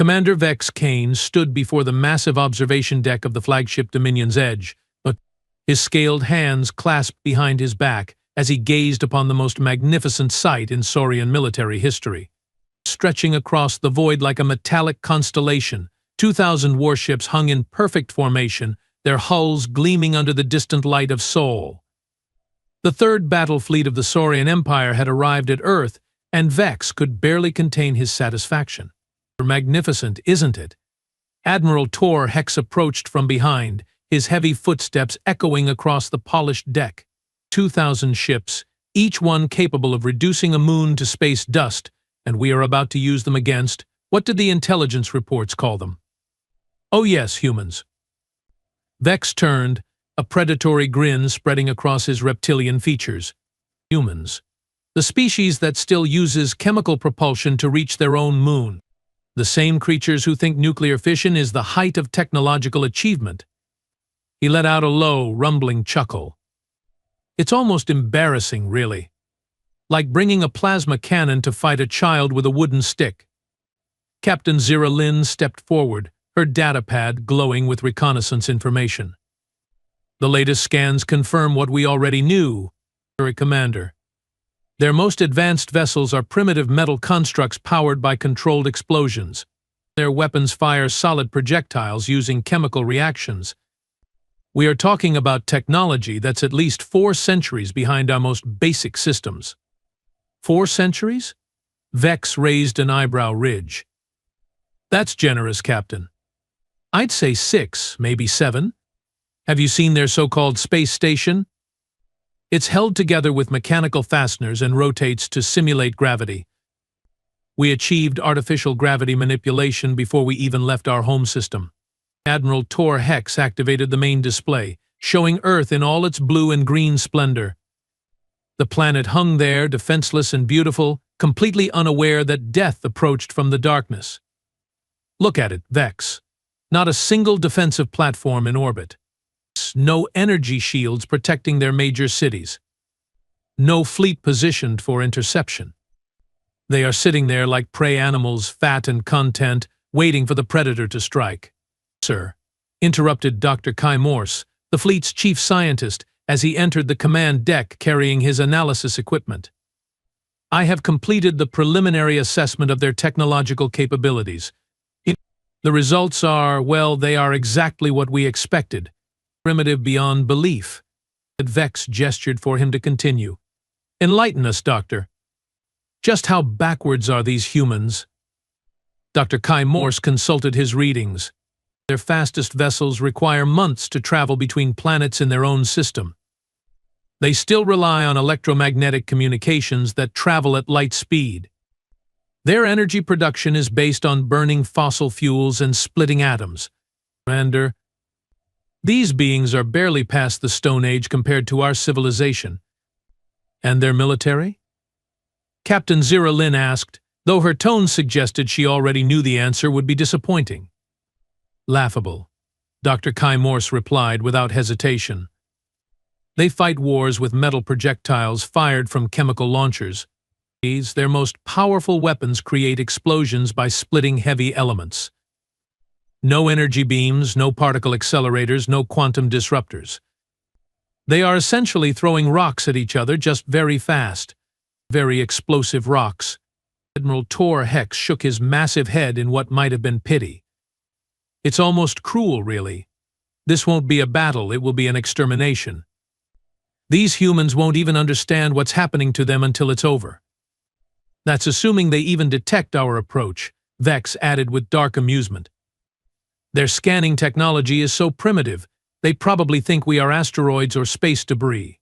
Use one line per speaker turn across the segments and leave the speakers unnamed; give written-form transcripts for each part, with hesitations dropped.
Commander Vex Kane stood before the massive observation deck of the flagship Dominion's Edge, but his scaled hands clasped behind his back as he gazed upon the most magnificent sight in Saurian military history. Stretching across the void like a metallic constellation, 2,000 warships hung in perfect formation, their hulls gleaming under the distant light of Sol. The third battle fleet of the Saurian Empire had arrived at Earth, and Vex could barely contain his satisfaction. Magnificent, isn't it? Admiral Tor Hex approached from behind, his heavy footsteps echoing across the polished deck. 2,000 ships, each one capable of reducing a moon to space dust, and we are about to use them against, what did the intelligence reports call them? Oh yes, humans. Vex turned, a predatory grin spreading across his reptilian features. Humans. The species that still uses chemical propulsion to reach their own moon. The same creatures who think nuclear fission is the height of technological achievement. He let out a low, rumbling chuckle. It's almost embarrassing, really. Like bringing a plasma cannon to fight a child with a wooden stick. Captain Zira Lin stepped forward, her datapad glowing with reconnaissance information. The latest scans confirm what we already knew, Commander. Their most advanced vessels are primitive metal constructs powered by controlled explosions. Their weapons fire solid projectiles using chemical reactions. We are talking about technology that's at least 4 centuries behind our most basic systems. 4 centuries? Vex raised an eyebrow ridge. That's generous, Captain. I'd say 6, maybe 7. Have you seen their so-called space station? It's held together with mechanical fasteners and rotates to simulate gravity. We achieved artificial gravity manipulation before we even left our home system. Admiral Tor Hex activated the main display, showing Earth in all its blue and green splendor. The planet hung there, defenseless and beautiful, completely unaware that death approached from the darkness. Look at it, Vex. Not a single defensive platform in orbit. No energy shields protecting their major cities. No fleet positioned for interception. They are sitting there like prey animals, fat and content, waiting for the predator to strike. Sir, interrupted Dr. Kai Morse, the fleet's chief scientist, as he entered the command deck carrying his analysis equipment. I have completed the preliminary assessment of their technological capabilities. The results are, well, they are exactly what we expected. Primitive beyond belief. Vex gestured for him to continue. Enlighten us, Doctor. Just how backwards are these humans? Dr. Kai Morse consulted his readings. Their fastest vessels require months to travel between planets in their own system. They still rely on electromagnetic communications that travel at light speed. Their energy production is based on burning fossil fuels and splitting atoms. Commander, these beings are barely past the Stone Age compared to our civilization. And their military? Captain Zira Lin asked, though her tone suggested she already knew the answer would be disappointing. Laughable, Dr. Kai Morse replied without hesitation. They fight wars with metal projectiles fired from chemical launchers. Their most powerful weapons create explosions by splitting heavy elements. No energy beams, no particle accelerators, no quantum disruptors. They are essentially throwing rocks at each other, just very fast. Very explosive rocks. Admiral Tor Hex shook his massive head in what might have been pity. It's almost cruel, really. This won't be a battle, it will be an extermination. These humans won't even understand what's happening to them until it's over. That's assuming they even detect our approach, Vex added with dark amusement. Their scanning technology is so primitive, they probably think we are asteroids or space debris.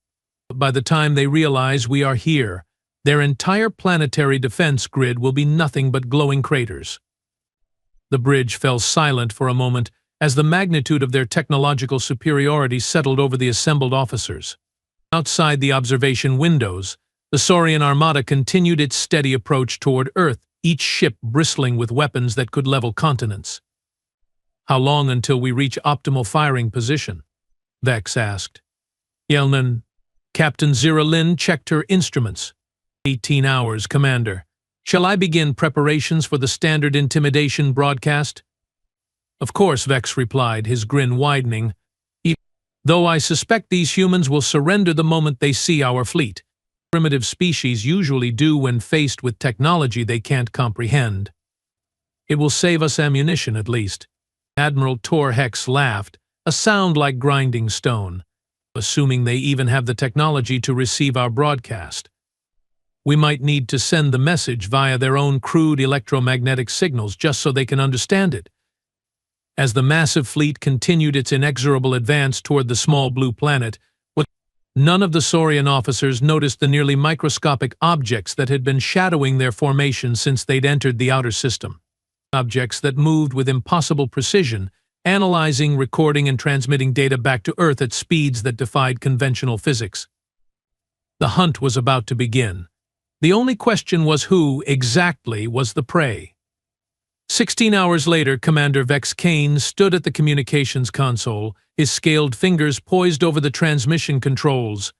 But by the time they realize we are here, their entire planetary defense grid will be nothing but glowing craters. The bridge fell silent for a moment as the magnitude of their technological superiority settled over the assembled officers. Outside the observation windows, the Saurian armada continued its steady approach toward Earth, each ship bristling with weapons that could level continents. How long until we reach optimal firing position? Vex asked. Yelnan, Captain Zira Lin checked her instruments. 18 hours, Commander. Shall I begin preparations for the standard intimidation broadcast? Of course, Vex replied, his grin widening. Though I suspect these humans will surrender the moment they see our fleet. Primitive species usually do when faced with technology they can't comprehend. It will save us ammunition, at least. Admiral Tor Hex laughed, a sound like grinding stone, assuming they even have the technology to receive our broadcast. We might need to send the message via their own crude electromagnetic signals just so they can understand it. As the massive fleet continued its inexorable advance toward the small blue planet, none of the Saurian officers noticed the nearly microscopic objects that had been shadowing their formation since they'd entered the outer system. Objects that moved with impossible precision, analyzing, recording, and transmitting data back to Earth at speeds that defied conventional physics. The hunt was about to begin. The only question was who, exactly, was the prey. 16 hours later, Commander Vex Kane stood at the communications console, his scaled fingers poised over the transmission controls.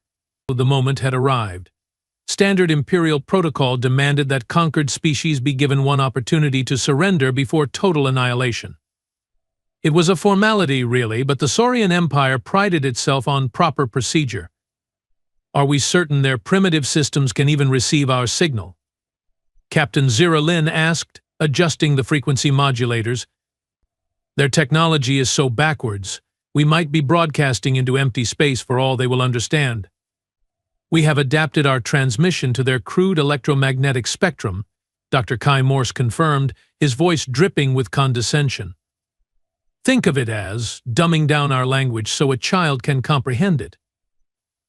The moment had arrived. Standard Imperial protocol demanded that conquered species be given one opportunity to surrender before total annihilation. It was a formality, really, but the Saurian Empire prided itself on proper procedure. Are we certain their primitive systems can even receive our signal? Captain Zira Lin asked, adjusting the frequency modulators. Their technology is so backwards, we might be broadcasting into empty space for all they will understand. We have adapted our transmission to their crude electromagnetic spectrum, Dr. Kai Morse confirmed, his voice dripping with condescension. Think of it as dumbing down our language so a child can comprehend it.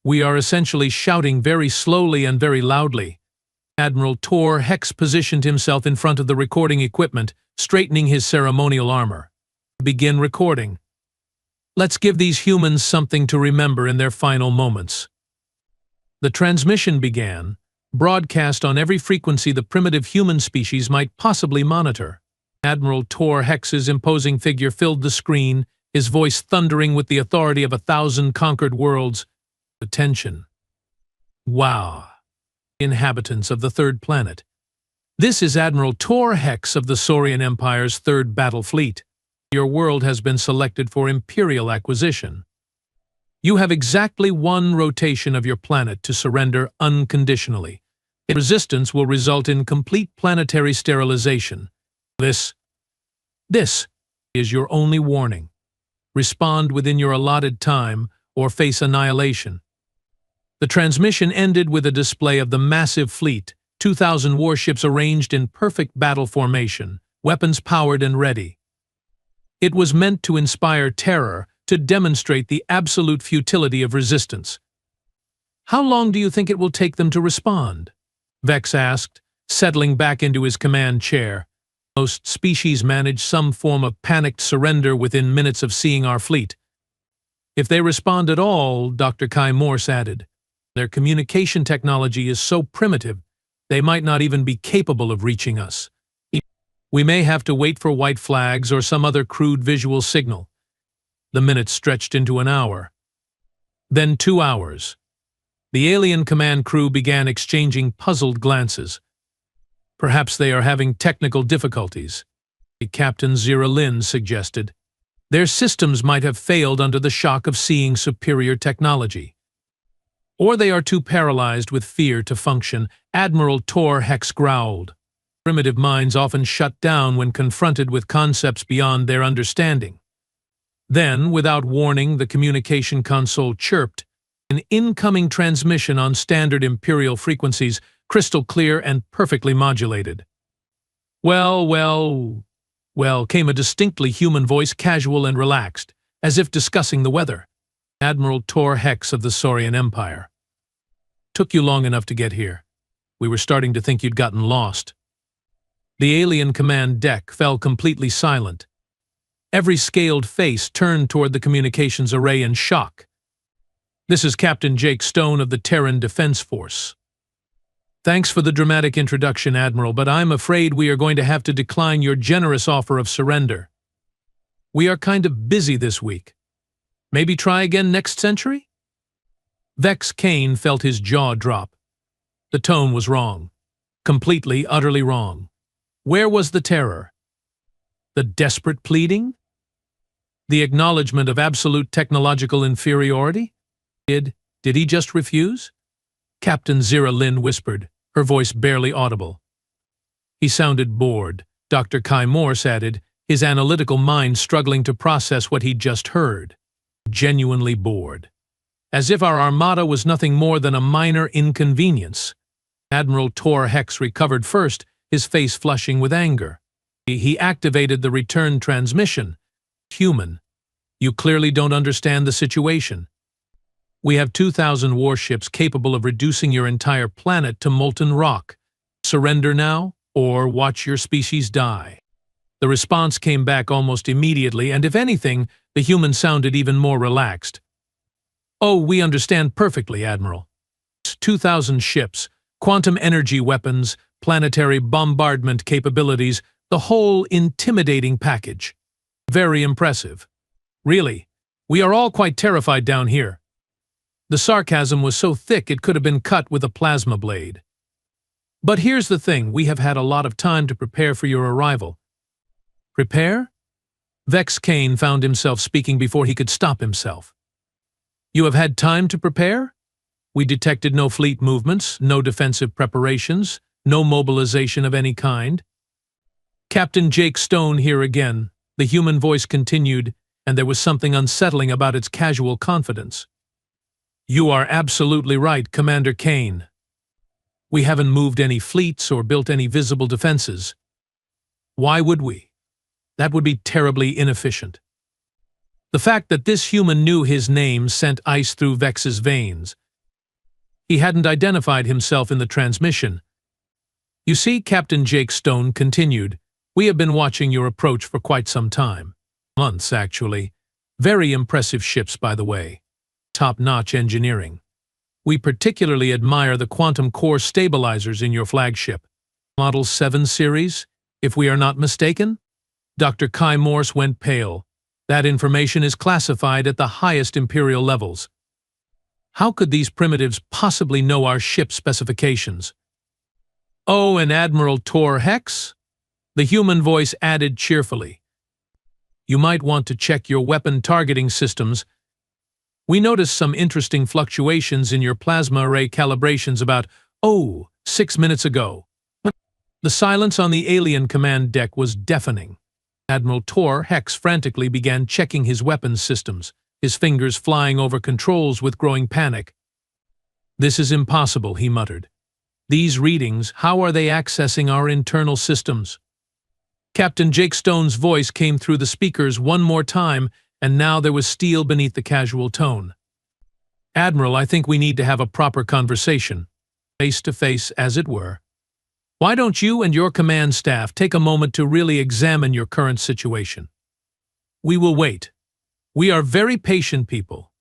We are essentially shouting very slowly and very loudly. Admiral Tor Hex positioned himself in front of the recording equipment, straightening his ceremonial armor. Begin recording. Let's give these humans something to remember in their final moments. The transmission began, broadcast on every frequency the primitive human species might possibly monitor. Admiral Tor Hex's imposing figure filled the screen, his voice thundering with the authority of 1,000 conquered worlds. Attention. Wow. Inhabitants of the third planet. This is Admiral Tor Hex of the Saurian Empire's third battle fleet. Your world has been selected for Imperial acquisition. You have exactly one rotation of your planet to surrender unconditionally. Resistance will result in complete planetary sterilization. This is your only warning. Respond within your allotted time or face annihilation. The transmission ended with a display of the massive fleet, 2,000 warships arranged in perfect battle formation, weapons powered and ready. It was meant to inspire terror, to demonstrate the absolute futility of resistance. How long do you think it will take them to respond? Vex asked, settling back into his command chair. Most species manage some form of panicked surrender within minutes of seeing our fleet. If they respond at all, Dr. Kai Morse added, their communication technology is so primitive, they might not even be capable of reaching us. We may have to wait for white flags or some other crude visual signal. The minutes stretched into an hour. Then 2 hours. The alien command crew began exchanging puzzled glances. Perhaps they are having technical difficulties, Captain Zira Lin suggested. Their systems might have failed under the shock of seeing superior technology. Or they are too paralyzed with fear to function, Admiral Tor Hex growled. Primitive minds often shut down when confronted with concepts beyond their understanding. Then, without warning, the communication console chirped, an incoming transmission on standard Imperial frequencies, crystal clear and perfectly modulated. Well, came a distinctly human voice, casual and relaxed, as if discussing the weather. Admiral Tor Hex of the Saurian Empire. Took you long enough to get here. We were starting to think you'd gotten lost. The alien command deck fell completely silent. Every scaled face turned toward the communications array in shock. This is Captain Jake Stone of the Terran Defense Force. Thanks for the dramatic introduction, Admiral, but I'm afraid we are going to have to decline your generous offer of surrender. We are kind of busy this week. Maybe try again next century? Vex Kane felt his jaw drop. The tone was wrong. Completely, utterly wrong. Where was the terror? The desperate pleading? The acknowledgement of absolute technological inferiority? Did he just refuse? Captain Zira Lin whispered, her voice barely audible. He sounded bored, Dr. Kai Morse added, his analytical mind struggling to process what he'd just heard. Genuinely bored. As if our armada was nothing more than a minor inconvenience. Admiral Tor Hex recovered first, his face flushing with anger. He activated the return transmission. Human, you clearly don't understand the situation. We have 2,000 warships capable of reducing your entire planet to molten rock. Surrender now, or watch your species die. The response came back almost immediately, and if anything, the human sounded even more relaxed. Oh, we understand perfectly, Admiral. 2,000 ships, quantum energy weapons, planetary bombardment capabilities, the whole intimidating package. Very impressive. Really, we are all quite terrified down here. The sarcasm was so thick it could have been cut with a plasma blade. But here's the thing, we have had a lot of time to prepare for your arrival. Prepare? Vex Kane found himself speaking before he could stop himself. You have had time to prepare? We detected no fleet movements, no defensive preparations, no mobilization of any kind. Captain Jake Stone here again, the human voice continued, and there was something unsettling about its casual confidence. You are absolutely right, Commander Kane. We haven't moved any fleets or built any visible defenses. Why would we? That would be terribly inefficient. The fact that this human knew his name sent ice through Vex's veins. He hadn't identified himself in the transmission. You see, Captain Jake Stone continued, we have been watching your approach for quite some time. Months, actually. Very impressive ships, by the way. Top-notch engineering. We particularly admire the quantum core stabilizers in your flagship. Model 7 series, if we are not mistaken? Dr. Kai Morse went pale. That information is classified at the highest Imperial levels. How could these primitives possibly know our ship specifications? Oh, and Admiral Tor Hex? The human voice added cheerfully. You might want to check your weapon targeting systems. We noticed some interesting fluctuations in your plasma array calibrations about, 6 minutes ago. The silence on the alien command deck was deafening. Admiral Tor Hex frantically began checking his weapons systems, his fingers flying over controls with growing panic. This is impossible, he muttered. These readings, how are they accessing our internal systems? Captain Jake Stone's voice came through the speakers one more time, and now there was steel beneath the casual tone. Admiral, I think we need to have a proper conversation, face to face, as it were. Why don't you and your command staff take a moment to really examine your current situation? We will wait. We are very patient people.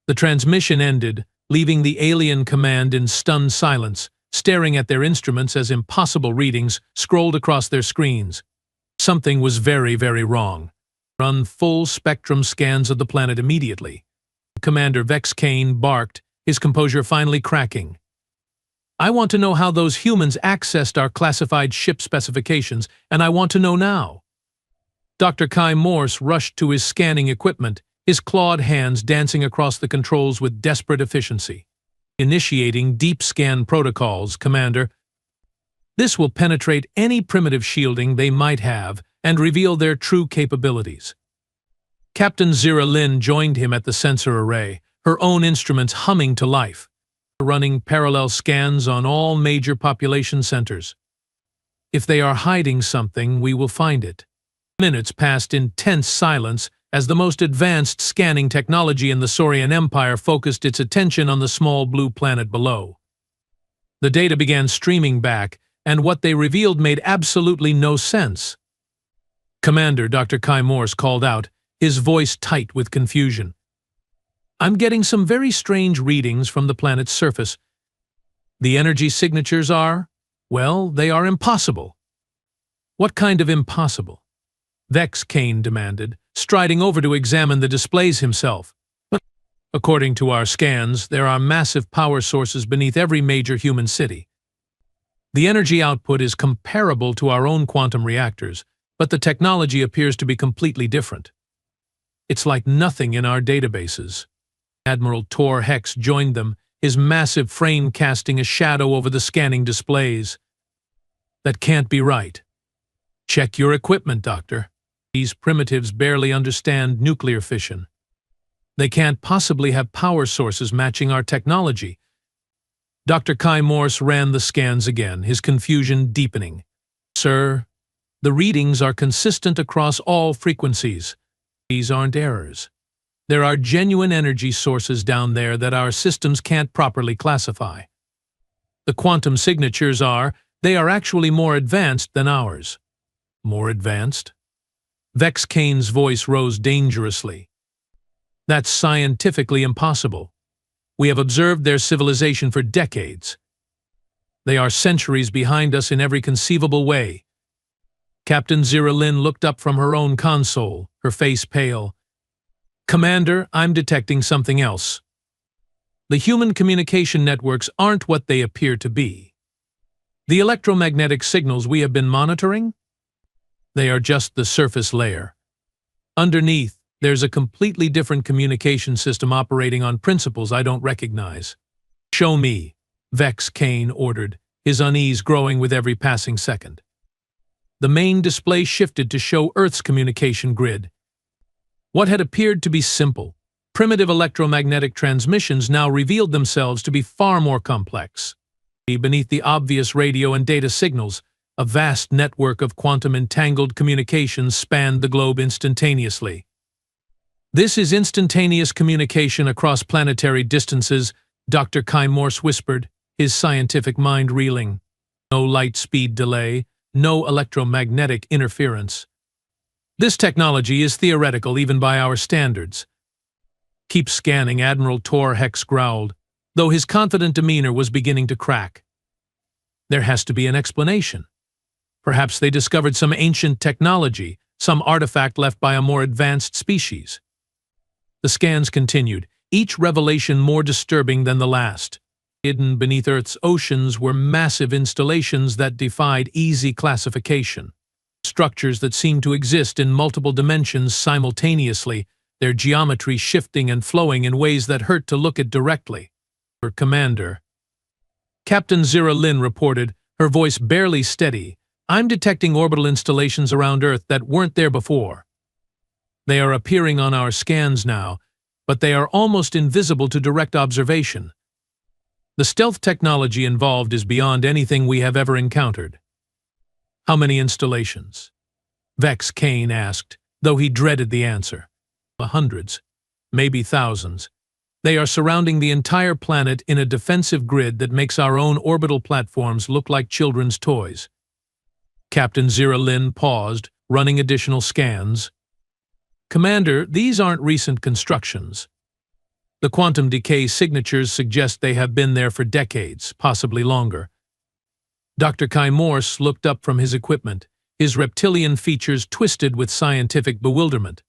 The transmission ended, leaving the alien command in stunned silence, staring at their instruments as impossible readings scrolled across their screens. Something was very, very wrong. Run full spectrum scans of the planet immediately. Commander Vex Kane barked, his composure finally cracking. I want to know how those humans accessed our classified ship specifications, and I want to know now. Dr. Kai Morse rushed to his scanning equipment, his clawed hands dancing across the controls with desperate efficiency. Initiating deep scan protocols, Commander. This will penetrate any primitive shielding they might have and reveal their true capabilities. Captain Zira Lin joined him at the sensor array, her own instruments humming to life, running parallel scans on all major population centers. If they are hiding something, we will find it. Minutes passed in tense silence as the most advanced scanning technology in the Saurian Empire focused its attention on the small blue planet below. The data began streaming back, and what they revealed made absolutely no sense. Commander, Dr. Kai Morse called out, his voice tight with confusion. I'm getting some very strange readings from the planet's surface. The energy signatures are, well, they are impossible. What kind of impossible? Vex Kane demanded, striding over to examine the displays himself. According to our scans, there are massive power sources beneath every major human city. The energy output is comparable to our own quantum reactors, but the technology appears to be completely different. It's like nothing in our databases. Admiral Tor Hex joined them, his massive frame casting a shadow over the scanning displays. That can't be right. Check your equipment, Doctor. These primitives barely understand nuclear fission. They can't possibly have power sources matching our technology. Dr. Kai Morse ran the scans again, his confusion deepening. Sir, the readings are consistent across all frequencies. These aren't errors. There are genuine energy sources down there that our systems can't properly classify. The quantum signatures they are actually more advanced than ours. More advanced? Vex Kane's voice rose dangerously. That's scientifically impossible. We have observed their civilization for decades. They are centuries behind us in every conceivable way. Captain Zira Lin looked up from her own console, her face pale. Commander, I'm detecting something else. The human communication networks aren't what they appear to be. The electromagnetic signals we have been monitoring? They are just the surface layer. Underneath, there's a completely different communication system operating on principles I don't recognize. Show me, Vex Kane ordered, his unease growing with every passing second. The main display shifted to show Earth's communication grid. What had appeared to be simple, primitive electromagnetic transmissions now revealed themselves to be far more complex. Beneath the obvious radio and data signals, a vast network of quantum-entangled communications spanned the globe instantaneously. This is instantaneous communication across planetary distances, Dr. Kai Morse whispered, his scientific mind reeling. No light-speed delay, no electromagnetic interference. This technology is theoretical even by our standards. Keep scanning, Admiral Tor Hex growled, though his confident demeanor was beginning to crack. There has to be an explanation. Perhaps they discovered some ancient technology, some artifact left by a more advanced species. The scans continued, each revelation more disturbing than the last. Hidden beneath Earth's oceans were massive installations that defied easy classification. Structures that seemed to exist in multiple dimensions simultaneously, their geometry shifting and flowing in ways that hurt to look at directly. Commander. Captain Zira Lin reported, her voice barely steady. I'm detecting orbital installations around Earth that weren't there before. They are appearing on our scans now, but they are almost invisible to direct observation. The stealth technology involved is beyond anything we have ever encountered. How many installations? Vex Kane asked, though he dreaded the answer. Hundreds, maybe thousands. They are surrounding the entire planet in a defensive grid that makes our own orbital platforms look like children's toys. Captain Zira Lin paused, running additional scans. Commander, these aren't recent constructions. The quantum decay signatures suggest they have been there for decades, possibly longer. Dr. Kai Morse looked up from his equipment, his reptilian features twisted with scientific bewilderment.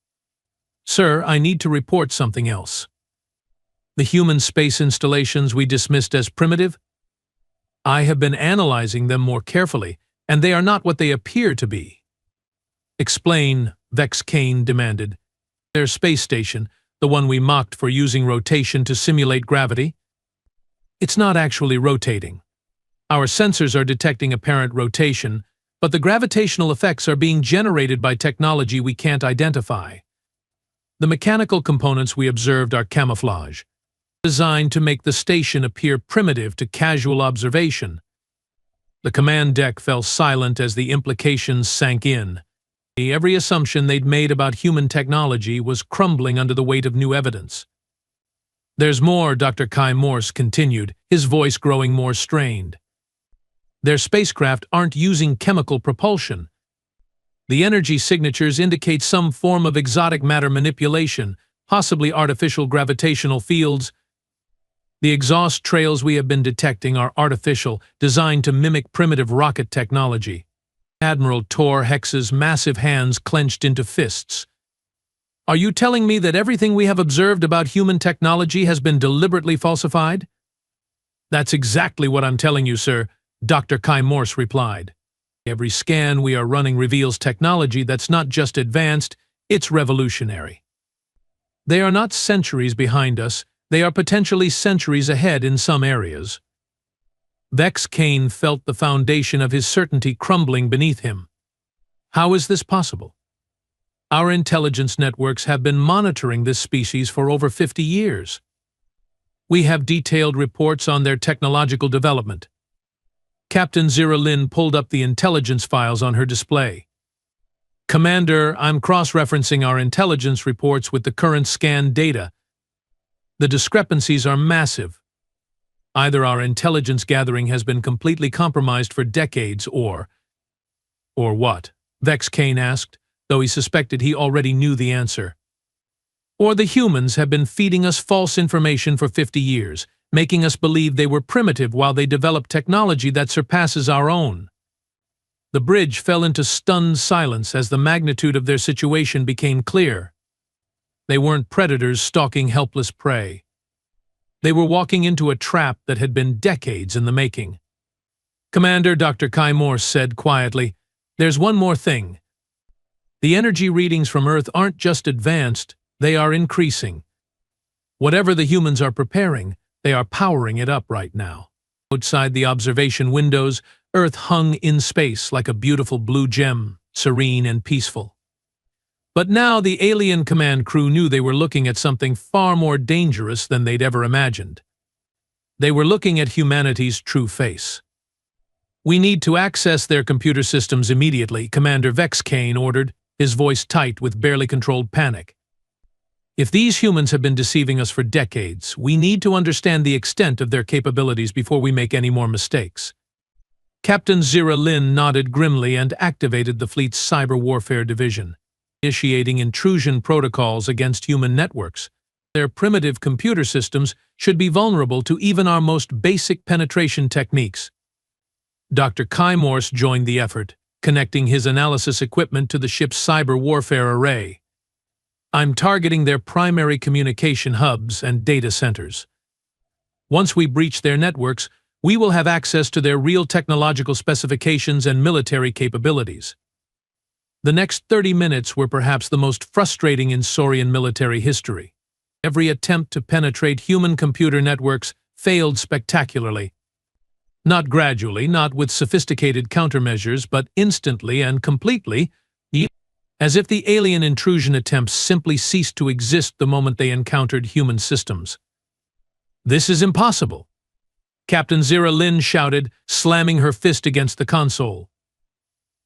Sir, I need to report something else. The human space installations we dismissed as primitive? I have been analyzing them more carefully, and they are not what they appear to be. Explain, Vex Kane demanded. Their space station, the one we mocked for using rotation to simulate gravity? It's not actually rotating. Our sensors are detecting apparent rotation, but the gravitational effects are being generated by technology we can't identify. The mechanical components we observed are camouflage, designed to make the station appear primitive to casual observation. The command deck fell silent as the implications sank in. Every assumption they'd made about human technology was crumbling under the weight of new evidence. There's more, Dr. Kai Morse continued, his voice growing more strained. Their spacecraft aren't using chemical propulsion. The energy signatures indicate some form of exotic matter manipulation, possibly artificial gravitational fields. The exhaust trails we have been detecting are artificial, designed to mimic primitive rocket technology. Admiral Tor Hex's massive hands clenched into fists. Are you telling me that everything we have observed about human technology has been deliberately falsified? That's exactly what I'm telling you, sir. Dr. Kai Morse replied. Every scan we are running reveals technology that's not just advanced, it's revolutionary. They are not centuries behind us, they are potentially centuries ahead in some areas. Vex Kane felt the foundation of his certainty crumbling beneath him. How is this possible? Our intelligence networks have been monitoring this species for over 50 years. We have detailed reports on their technological development. Captain Zira Lin pulled up the intelligence files on her display. Commander, I'm cross-referencing our intelligence reports with the current scan data. The discrepancies are massive. Either our intelligence gathering has been completely compromised for decades or what? Vex Kane asked, though he suspected he already knew the answer. Or the humans have been feeding us false information for 50 years, making us believe they were primitive while they developed technology that surpasses our own. The bridge fell into stunned silence as the magnitude of their situation became clear. They weren't predators stalking helpless prey. They were walking into a trap that had been decades in the making. Commander, Dr. Kai Morse said quietly, "There's one more thing. The energy readings from Earth aren't just advanced, they are increasing. Whatever the humans are preparing, they are powering it up right now." Outside the observation windows, Earth hung in space like a beautiful blue gem, serene and peaceful. But now the alien command crew knew they were looking at something far more dangerous than they'd ever imagined. They were looking at humanity's true face. "We need to access their computer systems immediately," Commander Vex Kane ordered, his voice tight with barely controlled panic. "If these humans have been deceiving us for decades, we need to understand the extent of their capabilities before we make any more mistakes." Captain Zira Lin nodded grimly and activated the fleet's cyber warfare division, initiating intrusion protocols against human networks. Their primitive computer systems should be vulnerable to even our most basic penetration techniques. Dr. Kai Morse joined the effort, connecting his analysis equipment to the ship's cyber warfare array. "I'm targeting their primary communication hubs and data centers. Once we breach their networks, we will have access to their real technological specifications and military capabilities." The next 30 minutes were perhaps the most frustrating in Saurian military history. Every attempt to penetrate human computer networks failed spectacularly. Not gradually, not with sophisticated countermeasures, but instantly and completely, as if the alien intrusion attempts simply ceased to exist the moment they encountered human systems. "This is impossible," Captain Zira Lin shouted, slamming her fist against the console.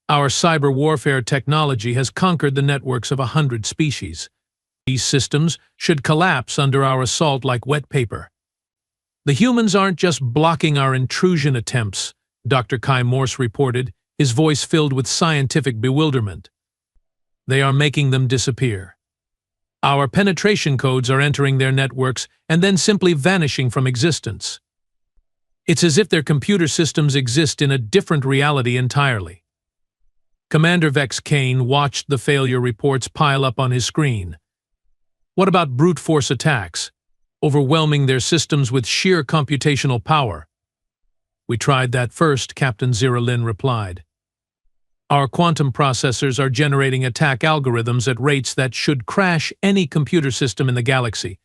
"Our cyber warfare technology has conquered the networks of 100 species. These systems should collapse under our assault like wet paper. The humans aren't just blocking our intrusion attempts," Dr. Kai Morse reported, his voice filled with scientific bewilderment. "They are making them disappear. Our penetration codes are entering their networks and then simply vanishing from existence. It's as if their computer systems exist in a different reality entirely." Commander Vex Kane watched the failure reports pile up on his screen. What about brute force attacks, overwhelming their systems with sheer computational power? "We tried that first," Captain Zira Lin replied. "Our quantum processors are generating attack algorithms at rates that should crash any computer system in the galaxy.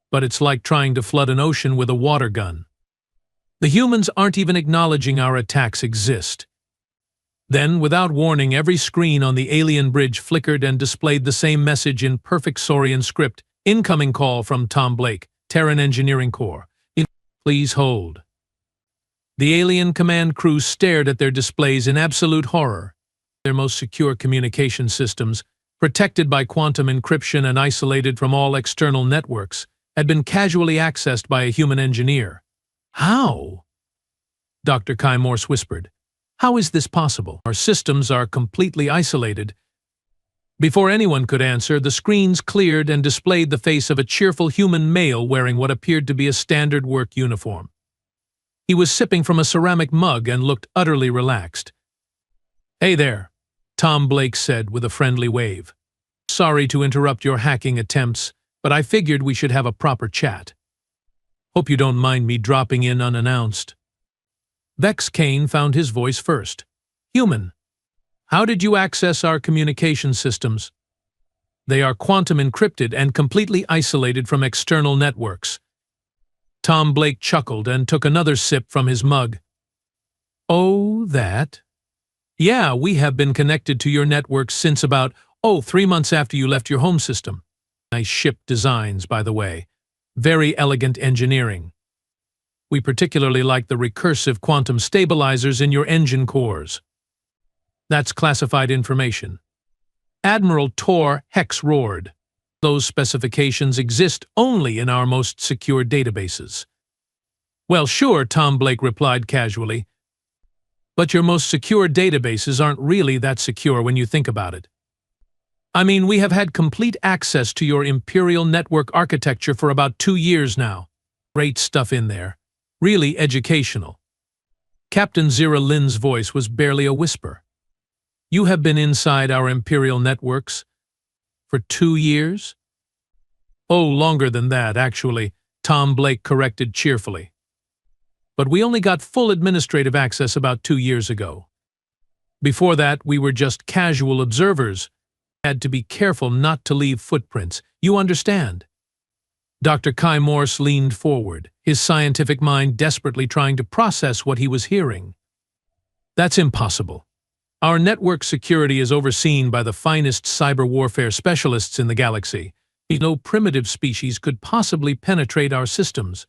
But it's like trying to flood an ocean with a water gun. The humans aren't even acknowledging our attacks exist." Then, without warning, every screen on the alien bridge flickered and displayed the same message in perfect Saurian script. "Incoming call from Tom Blake, Terran Engineering Corps. Please hold." The alien command crew stared at their displays in absolute horror. Their most secure communication systems, protected by quantum encryption and isolated from all external networks, had been casually accessed by a human engineer. "How?" Dr. Kai Morse whispered. "How is this possible? Our systems are completely isolated." Before anyone could answer, the screens cleared and displayed the face of a cheerful human male wearing what appeared to be a standard work uniform. He was sipping from a ceramic mug and looked utterly relaxed. "Hey there," Tom Blake said with a friendly wave. "Sorry to interrupt your hacking attempts, but I figured we should have a proper chat. Hope you don't mind me dropping in unannounced." Vex Kane found his voice first. Human, how did you access our communication systems? They are quantum encrypted and completely isolated from external networks. Tom Blake chuckled and took another sip from his mug. Oh, that? Yeah, we have been connected to your network since about, 3 months after you left your home system. Nice ship designs, by the way. Very elegant engineering. We particularly like the recursive quantum stabilizers in your engine cores. That's classified information. Admiral Tor Hex roared. Those specifications exist only in our most secure databases. Well, sure, Tom Blake replied casually. But your most secure databases aren't really that secure when you think about it. I mean, we have had complete access to your Imperial network architecture for about 2 years now. Great stuff in there. Really educational. Captain Zira Lin's voice was barely a whisper. You have been inside our Imperial networks for 2 years? Oh, longer than that, actually, Tom Blake corrected cheerfully. But we only got full administrative access about 2 years ago. Before that, we were just casual observers. Had to be careful not to leave footprints. You understand? Dr. Kai Morse leaned forward, his scientific mind desperately trying to process what he was hearing. That's impossible. Our network security is overseen by the finest cyber warfare specialists in the galaxy. No primitive species could possibly penetrate our systems.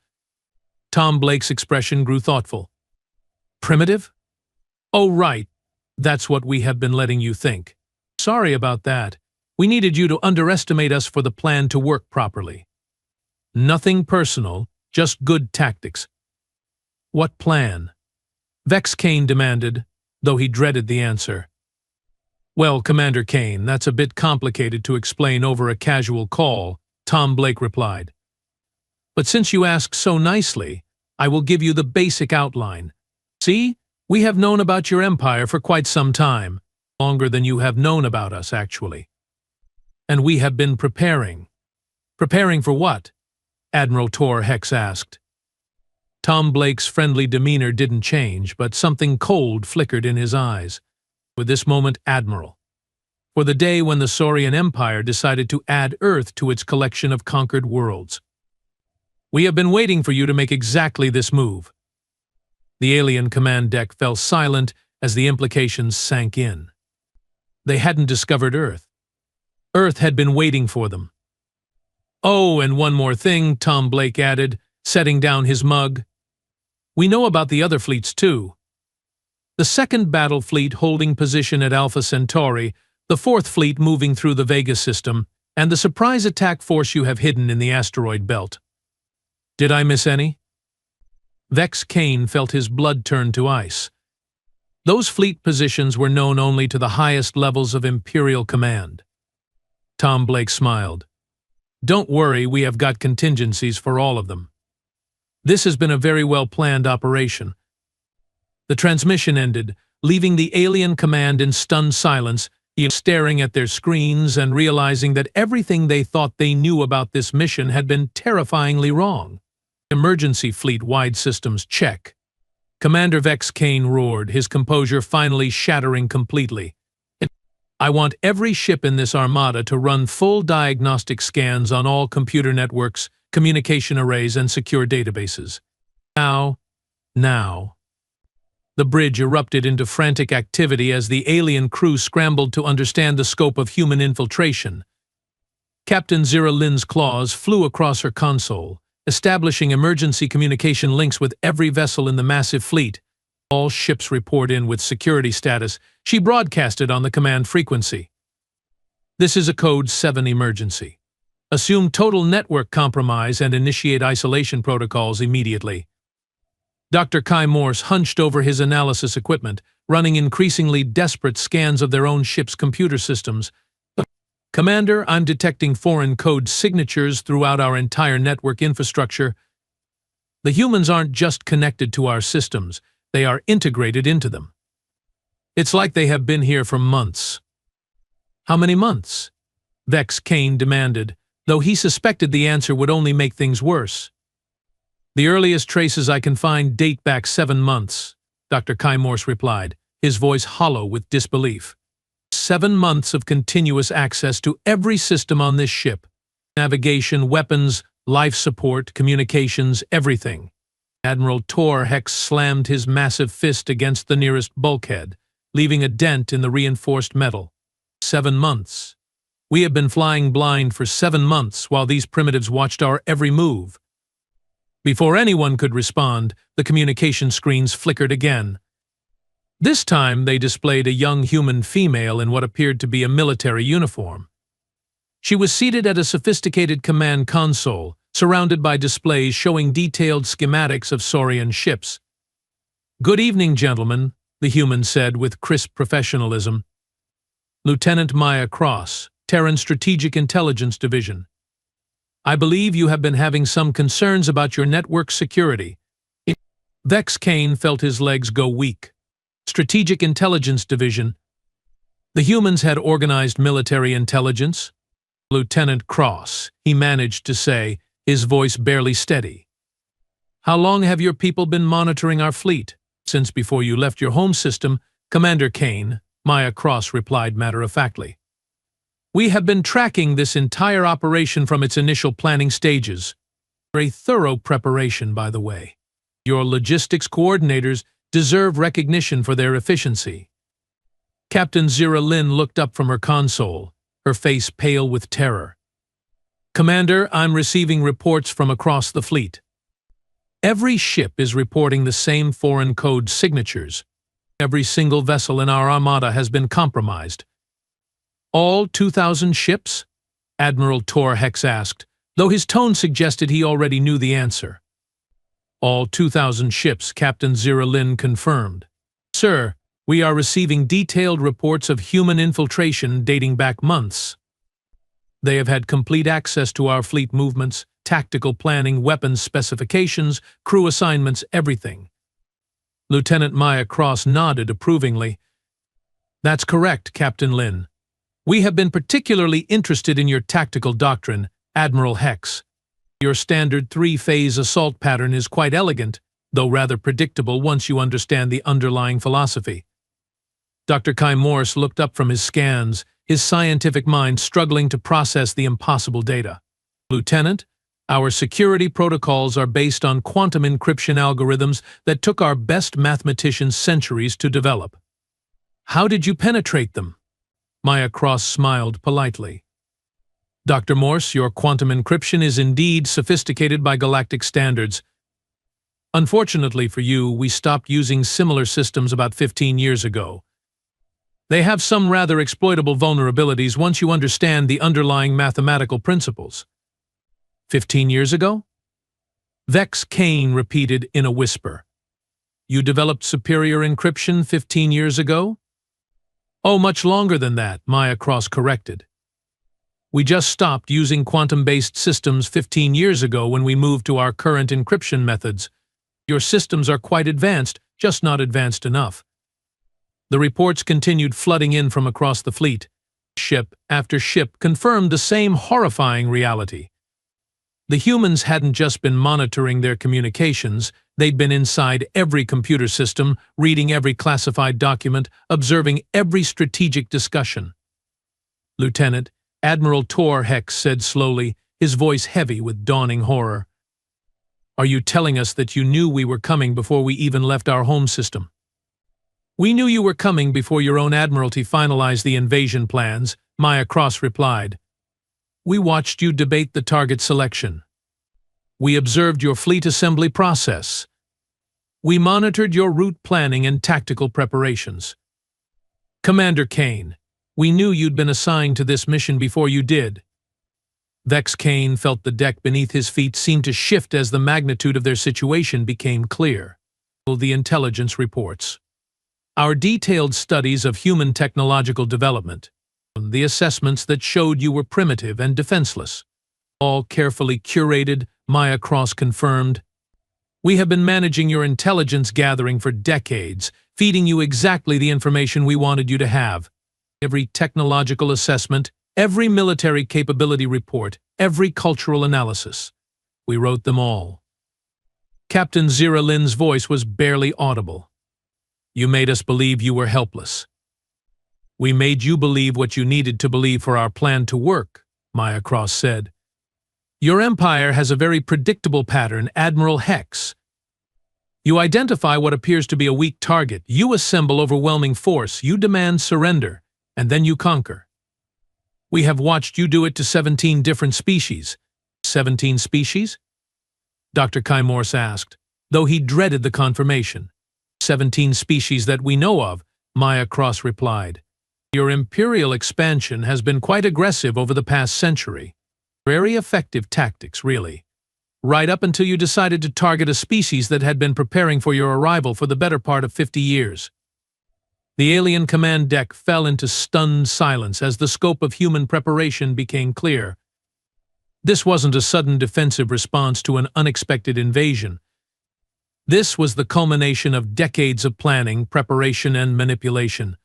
Tom Blake's expression grew thoughtful. Primitive? Oh, right. That's what we have been letting you think. Sorry about that. We needed you to underestimate us for the plan to work properly. Nothing personal, just good tactics. What plan? Vex Kane demanded, though he dreaded the answer. Well, Commander Kane, that's a bit complicated to explain over a casual call, Tom Blake replied. But since you ask so nicely, I will give you the basic outline. See, we have known about your empire for quite some time, longer than you have known about us, actually. And we have been preparing. Preparing for what? Admiral Tor Hex asked. Tom Blake's friendly demeanor didn't change, but something cold flickered in his eyes. With this moment, Admiral. For the day when the Saurian Empire decided to add Earth to its collection of conquered worlds. We have been waiting for you to make exactly this move. The alien command deck fell silent as the implications sank in. They hadn't discovered Earth. Earth had been waiting for them. Oh, and one more thing, Tom Blake added, setting down his mug. We know about the other fleets, too. The second battle fleet holding position at Alpha Centauri, the fourth fleet moving through the Vega system, and the surprise attack force you have hidden in the asteroid belt. Did I miss any? Vex Kane felt his blood turn to ice. Those fleet positions were known only to the highest levels of Imperial command. Tom Blake smiled. Don't worry, we have got contingencies for all of them. This has been a very well-planned operation. The transmission ended, leaving the alien command in stunned silence, staring at their screens and realizing that everything they thought they knew about this mission had been terrifyingly wrong. Emergency fleet-wide systems check. Commander Vex Kane roared, his composure finally shattering completely. I want every ship in this armada to run full diagnostic scans on all computer networks, communication arrays, and secure databases. Now. The bridge erupted into frantic activity as the alien crew scrambled to understand the scope of human infiltration. Captain Zira Lin's claws flew across her console, establishing emergency communication links with every vessel in the massive fleet. All ships report in with security status. She broadcasted on the command frequency. This is a Code 7 emergency. Assume total network compromise and initiate isolation protocols immediately. Dr. Kai Morse hunched over his analysis equipment, running increasingly desperate scans of their own ship's computer systems. Commander, I'm detecting foreign code signatures throughout our entire network infrastructure. The humans aren't just connected to our systems, they are integrated into them. It's like they have been here for months. How many months? Vex Kane demanded, though he suspected the answer would only make things worse. The earliest traces I can find date back 7 months. Dr. Kai Morse replied, his voice hollow with disbelief. 7 months of continuous access to every system on this ship. Navigation, weapons, life support, communications, everything. Admiral Tor Hex slammed his massive fist against the nearest bulkhead, leaving a dent in the reinforced metal. 7 months. We have been flying blind for 7 months while these primitives watched our every move. Before anyone could respond, the communication screens flickered again. This time they displayed a young human female in what appeared to be a military uniform. She was seated at a sophisticated command console, surrounded by displays showing detailed schematics of Saurian ships. "Good evening, gentlemen," the human said with crisp professionalism. "Lieutenant Maya Cross, Terran Strategic Intelligence Division. I believe you have been having some concerns about your network security." Vex Kane felt his legs go weak. Strategic Intelligence Division. The humans had organized military intelligence. "Lieutenant Cross," he managed to say, his voice barely steady. "How long have your people been monitoring our fleet?" "Since before you left your home system, Commander Kane," Maya Cross replied matter-of-factly. "We have been tracking this entire operation from its initial planning stages. A thorough preparation, by the way. Your logistics coordinators deserve recognition for their efficiency." Captain Zira Lin looked up from her console, her face pale with terror. "Commander, I'm receiving reports from across the fleet. Every ship is reporting the same foreign code signatures. Every single vessel in our armada has been compromised." "All 2,000 ships?" Admiral Tor Hex asked, though his tone suggested he already knew the answer. "All 2,000 ships," Captain Zira Lin confirmed. "Sir, we are receiving detailed reports of human infiltration dating back months. They have had complete access to our fleet movements, tactical planning, weapons specifications, crew assignments, everything." Lieutenant Maya Cross nodded approvingly. "That's correct, Captain Lin. We have been particularly interested in your tactical doctrine, Admiral Hex. Your standard 3-phase assault pattern is quite elegant, though rather predictable once you understand the underlying philosophy." Dr. Kai Morse looked up from his scans, his scientific mind struggling to process the impossible data. "Lieutenant, our security protocols are based on quantum encryption algorithms that took our best mathematicians centuries to develop." "How did you penetrate them?" Maya Cross smiled politely. "Dr. Morse, your quantum encryption is indeed sophisticated by galactic standards. Unfortunately for you, we stopped using similar systems about 15 years ago. They have some rather exploitable vulnerabilities once you understand the underlying mathematical principles." 15 years ago? Vex Kane repeated in a whisper. "You developed superior encryption 15 years ago?" "Oh, much longer than that," Maya Cross corrected. "We just stopped using quantum-based systems 15 years ago when we moved to our current encryption methods. Your systems are quite advanced, just not advanced enough." The reports continued flooding in from across the fleet. Ship after ship confirmed the same horrifying reality. The humans hadn't just been monitoring their communications, they'd been inside every computer system, reading every classified document, observing every strategic discussion. "Lieutenant," Admiral Tor Hex said slowly, his voice heavy with dawning horror, "are you telling us that you knew we were coming before we even left our home system?" "We knew you were coming before your own admiralty finalized the invasion plans," Maya Cross replied. "We watched you debate the target selection. We observed your fleet assembly process. We monitored your route planning and tactical preparations. Commander Kane, we knew you'd been assigned to this mission before you did." Vex Kane felt the deck beneath his feet seem to shift as the magnitude of their situation became clear. The intelligence reports. Our detailed studies of human technological development, the assessments that showed you were primitive and defenseless, all carefully curated, Maya Cross confirmed. "We have been managing your intelligence gathering for decades, feeding you exactly the information we wanted you to have. Every technological assessment, every military capability report, every cultural analysis. We wrote them all." Captain Zira Lin's voice was barely audible. You made us believe you were helpless. We made you believe what you needed to believe for our plan to work, Maya Cross said. Your empire has a very predictable pattern, Admiral Hex. You identify what appears to be a weak target, you assemble overwhelming force, you demand surrender, and then you conquer. We have watched you do it to 17 different species. 17 species? Dr. Kai Morse asked, though he dreaded the confirmation. 17 species that we know of, Maya Cross replied. Your imperial expansion has been quite aggressive over the past century. Very effective tactics, really. Right up until you decided to target a species that had been preparing for your arrival for the better part of 50 years. The alien command deck fell into stunned silence as the scope of human preparation became clear. This wasn't a sudden defensive response to an unexpected invasion. This was the culmination of decades of planning, preparation, and manipulation.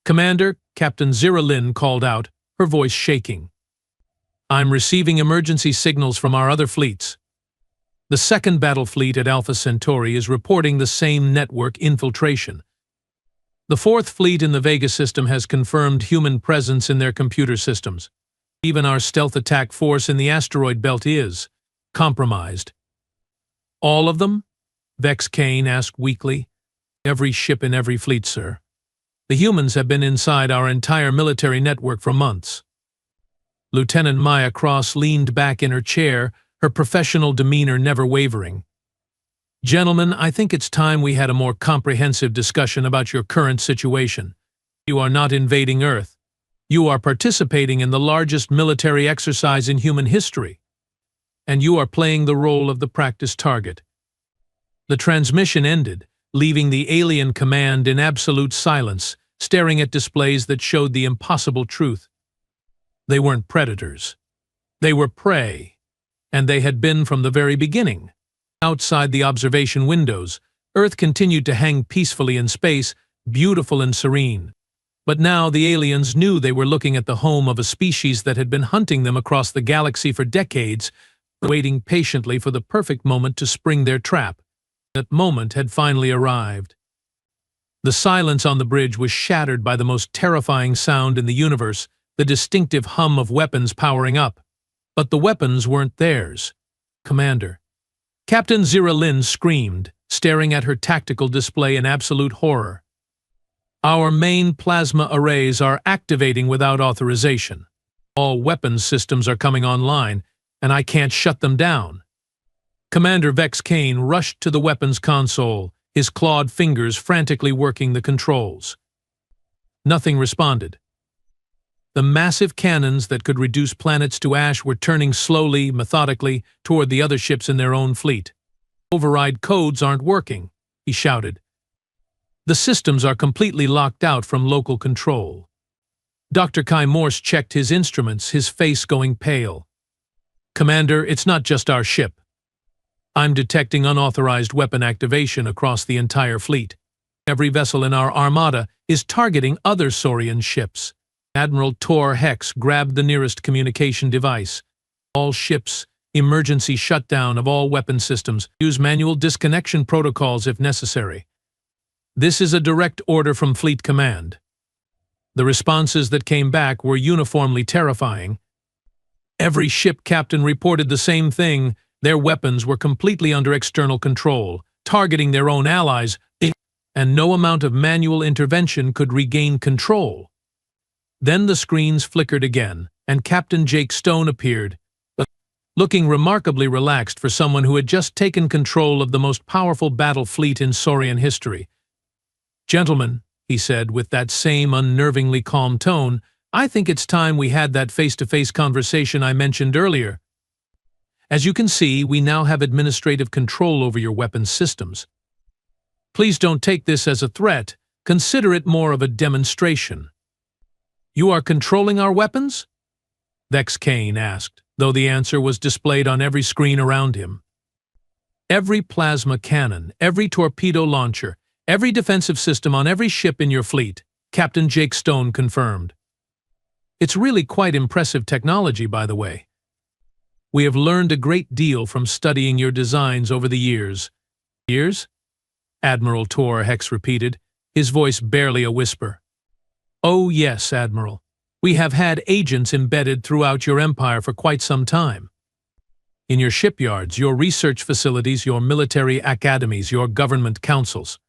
Commander, Captain Zira Lin called out, her voice shaking. I'm receiving emergency signals from our other fleets. The second battle fleet at Alpha Centauri is reporting the same network infiltration. The fourth fleet in the Vega system has confirmed human presence in their computer systems. Even our stealth attack force in the asteroid belt is compromised. All of them? Vex Kane asked weakly. Every ship in every fleet, sir. The humans have been inside our entire military network for months. Lieutenant Maya Cross leaned back in her chair, her professional demeanor never wavering. Gentlemen, I think it's time we had a more comprehensive discussion about your current situation. You are not invading Earth. You are participating in the largest military exercise in human history. And you are playing the role of the practice target. The transmission ended, leaving the alien command in absolute silence, staring at displays that showed the impossible truth. They weren't predators. They were prey, and they had been from the very beginning. Outside the observation windows, Earth continued to hang peacefully in space, beautiful and serene. But now the aliens knew they were looking at the home of a species that had been hunting them across the galaxy for decades, waiting patiently for the perfect moment to spring their trap. That moment had finally arrived. The silence on the bridge was shattered by the most terrifying sound in the universe, the distinctive hum of weapons powering up. But the weapons weren't theirs. Commander. Captain Zira Lin screamed, staring at her tactical display in absolute horror. Our main plasma arrays are activating without authorization. All weapons systems are coming online, and I can't shut them down. Commander Vex Kane rushed to the weapons console, his clawed fingers frantically working the controls. Nothing responded. The massive cannons that could reduce planets to ash were turning slowly, methodically, toward the other ships in their own fleet. Override codes aren't working, he shouted. The systems are completely locked out from local control. Dr. Kai Morse checked his instruments, his face going pale. Commander, it's not just our ship. I'm detecting unauthorized weapon activation across the entire fleet. Every vessel in our armada is targeting other Saurian ships. Admiral Tor Hex grabbed the nearest communication device. All ships, emergency shutdown of all weapon systems, use manual disconnection protocols if necessary. This is a direct order from Fleet Command. The responses that came back were uniformly terrifying. Every ship captain reported the same thing. Their weapons were completely under external control, targeting their own allies, and no amount of manual intervention could regain control. Then the screens flickered again, and Captain Jake Stone appeared, looking remarkably relaxed for someone who had just taken control of the most powerful battle fleet in Saurian history. Gentlemen, he said with that same unnervingly calm tone, I think it's time we had that face-to-face conversation I mentioned earlier. As you can see, we now have administrative control over your weapons systems. Please don't take this as a threat, consider it more of a demonstration. You are controlling our weapons? Vex Kane asked, though the answer was displayed on every screen around him. Every plasma cannon, every torpedo launcher, every defensive system on every ship in your fleet, Captain Jake Stone confirmed. It's really quite impressive technology, by the way. We have learned a great deal from studying your designs over the years. Years? Admiral Tor Hex repeated, his voice barely a whisper. "Oh yes, Admiral. We have had agents embedded throughout your empire for quite some time. In your shipyards, your research facilities, your military academies, your government councils.